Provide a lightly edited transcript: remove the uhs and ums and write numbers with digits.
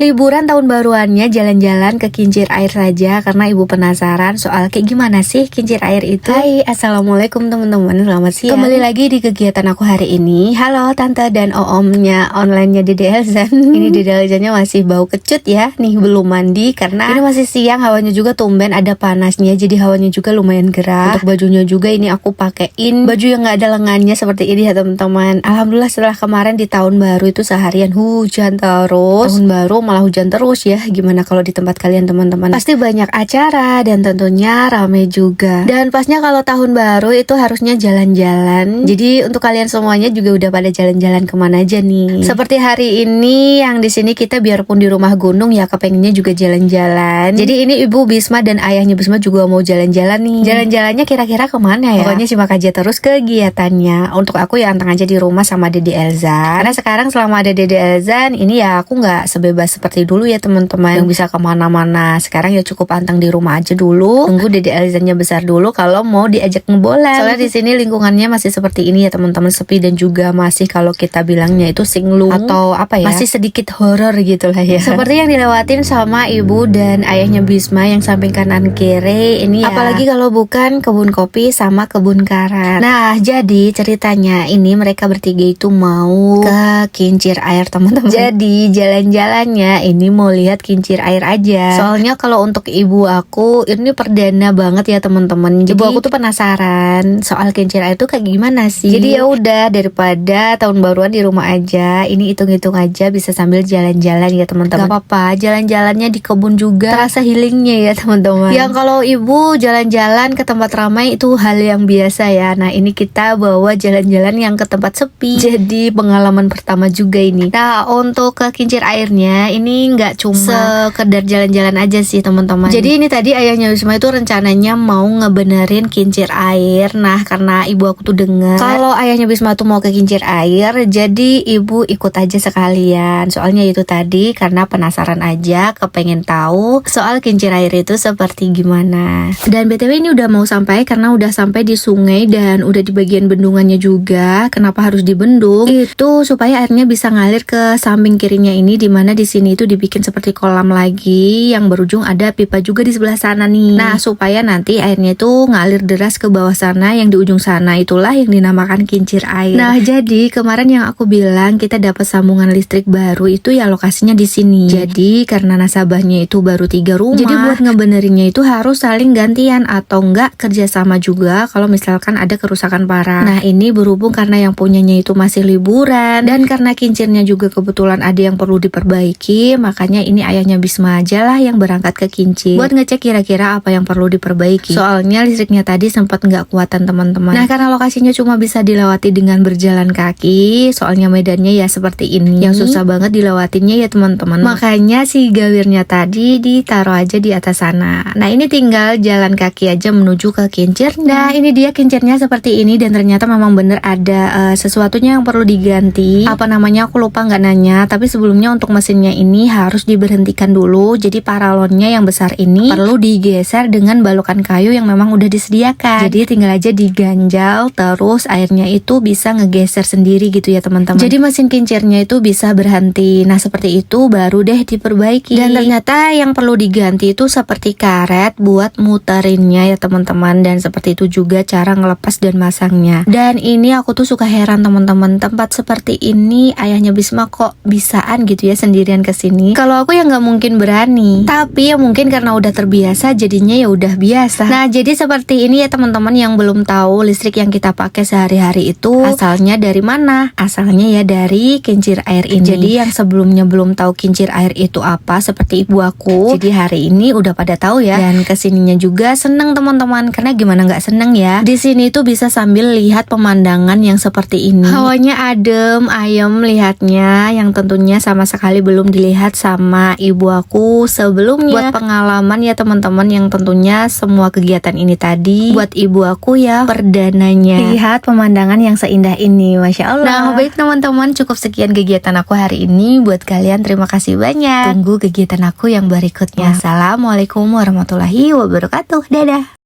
Liburan tahun baruannya jalan-jalan ke kincir air saja karena ibu penasaran soal kayak gimana sih kincir air itu. Hai, assalamualaikum teman-teman, selamat siang. Kembali lagi di kegiatan aku hari ini. Halo tante dan omnya onlinenya Dede Elzan. Ini Dede Elzannya masih bau kecut ya. Nih belum mandi karena ini masih siang, hawanya juga tumben ada panasnya, jadi hawanya juga lumayan gerah. Untuk bajunya juga ini aku pakein baju yang nggak ada lengannya seperti ini ya teman-teman. Alhamdulillah setelah kemarin di tahun baru itu seharian hujan terus. Tahun baru malah hujan terus ya. Gimana kalau di tempat kalian teman-teman? Pasti banyak acara dan tentunya rame juga. Dan pasnya kalau tahun baru itu harusnya jalan-jalan. Jadi untuk kalian semuanya juga udah pada jalan-jalan kemana aja nih? Seperti hari ini yang di sini kita biarpun di rumah gunung ya kepengennya juga jalan-jalan. Jadi ini ibu Bisma dan ayahnya Bisma juga mau jalan-jalan nih. Jalan-jalannya kira-kira kemana ya? Pokoknya simak aja terus kegiatannya. Untuk aku ya anteng aja di rumah sama Dede Elzan. Karena sekarang selama ada Dede Elzan ini ya aku nggak sebebas seperti dulu ya teman-teman yang bisa kemana-mana. Sekarang ya cukup anteng di rumah aja dulu, tunggu Dede Elzannya besar dulu kalau mau diajak ngebolan. Soalnya di sini lingkungannya masih seperti ini ya teman-teman, sepi dan juga masih kalau kita bilangnya itu singlung atau apa ya, masih sedikit horor gitu lah ya. Seperti yang dilewatin sama ibu dan ayahnya Bisma yang samping kanan kiri ini ya. Apalagi kalau bukan kebun kopi sama kebun karet. Nah jadi ceritanya ini mereka bertiga itu mau ke kincir air teman-teman. Jadi jalan-jalannya ini mau lihat kincir air aja. Soalnya kalau untuk ibu aku ini perdana banget ya teman-teman. Ibu aku tuh penasaran soal kincir air tuh kayak gimana sih. Jadi ya udah daripada tahun baruan di rumah aja, ini hitung-hitung aja bisa sambil jalan-jalan ya teman-teman. Gak apa-apa, jalan-jalannya di kebun juga terasa healingnya ya teman-teman. Yang kalau ibu jalan-jalan ke tempat ramai itu hal yang biasa ya. Nah ini kita bawa jalan-jalan yang ke tempat sepi. Jadi pengalaman pertama juga ini. Nah untuk ke kincir airnya ini nggak cuma sekedar jalan-jalan aja sih teman-teman. Jadi ini tadi ayahnya Wisma itu rencananya mau ngebenerin kincir air. Nah karena ibu aku tuh dengar kalau ayahnya Wisma tuh mau ke kincir air, jadi ibu ikut aja sekalian. Soalnya itu tadi karena penasaran aja, kepengen tahu soal kincir air itu seperti gimana. Dan BTW ini udah mau sampai karena udah sampai di sungai dan udah di bagian bendungannya juga. Kenapa harus dibendung? Itu supaya airnya bisa ngalir ke samping kirinya ini, dimana di sini itu dibikin seperti kolam lagi yang berujung ada pipa juga di sebelah sana nih. Nah supaya nanti airnya itu ngalir deras ke bawah sana, yang di ujung sana itulah yang dinamakan kincir air. Nah jadi kemarin yang aku bilang kita dapat sambungan listrik baru itu ya lokasinya di sini. Jadi karena nasabahnya itu baru 3 rumah, jadi buat ngebenerinnya itu harus saling gantian atau enggak kerjasama juga kalau misalkan ada kerusakan parah. Nah ini berhubung karena yang punyanya itu masih liburan dan karena kincirnya juga kebetulan ada yang perlu diperbaiki, makanya ini ayahnya Bisma aja lah yang berangkat ke kincir buat ngecek kira-kira apa yang perlu diperbaiki. Soalnya listriknya tadi sempat nggak kuatan teman-teman. Nah karena lokasinya cuma bisa dilewati dengan berjalan kaki, soalnya medannya ya seperti ini yang susah banget dilewatinnya ya teman-teman. Makanya si gawirnya tadi ditaruh aja di atas sana. Nah ini tinggal jalan kaki aja menuju ke kincir. Nah ini dia kincirnya seperti ini dan ternyata memang bener ada sesuatunya yang perlu diganti. Apa namanya aku lupa nggak nanya, tapi sebelumnya untuk mesinnya ini harus diberhentikan dulu. Jadi paralonnya yang besar ini perlu digeser dengan balokan kayu yang memang udah disediakan. Jadi tinggal aja diganjal terus airnya itu bisa ngegeser sendiri gitu ya teman-teman. Jadi mesin kincirnya itu bisa berhenti. Nah seperti itu baru deh diperbaiki. Dan ternyata yang perlu diganti itu seperti karet buat muterinnya ya teman-teman. Dan seperti itu juga cara ngelepas dan masangnya. Dan ini aku tuh suka heran teman-teman, tempat seperti ini ayahnya Bisma kok bisaan gitu ya sendirian kesini. Kalau aku ya nggak mungkin berani. Tapi ya mungkin karena udah terbiasa jadinya ya udah biasa. Nah jadi seperti ini ya teman-teman yang belum tahu listrik yang kita pakai sehari-hari itu asalnya dari mana? Asalnya ya dari kincir air ini. Jadi yang sebelumnya belum tahu kincir air itu apa seperti ibu aku, jadi hari ini udah pada tahu ya. Dan kesininya juga seneng teman-teman, karena gimana nggak seneng ya. Di sini tuh bisa sambil lihat pemandangan yang seperti ini. Hawanya adem, ayem lihatnya, yang tentunya sama sekali belum dilihat sama ibu aku sebelumnya. Buat pengalaman ya teman-teman, yang tentunya semua kegiatan ini tadi buat ibu aku ya perdananya lihat pemandangan yang seindah ini, Masya Allah. Nah baik teman-teman, cukup sekian kegiatan aku hari ini. Buat kalian terima kasih banyak. Tunggu kegiatan aku yang berikutnya. Assalamualaikum warahmatullahi wabarakatuh. Dadah.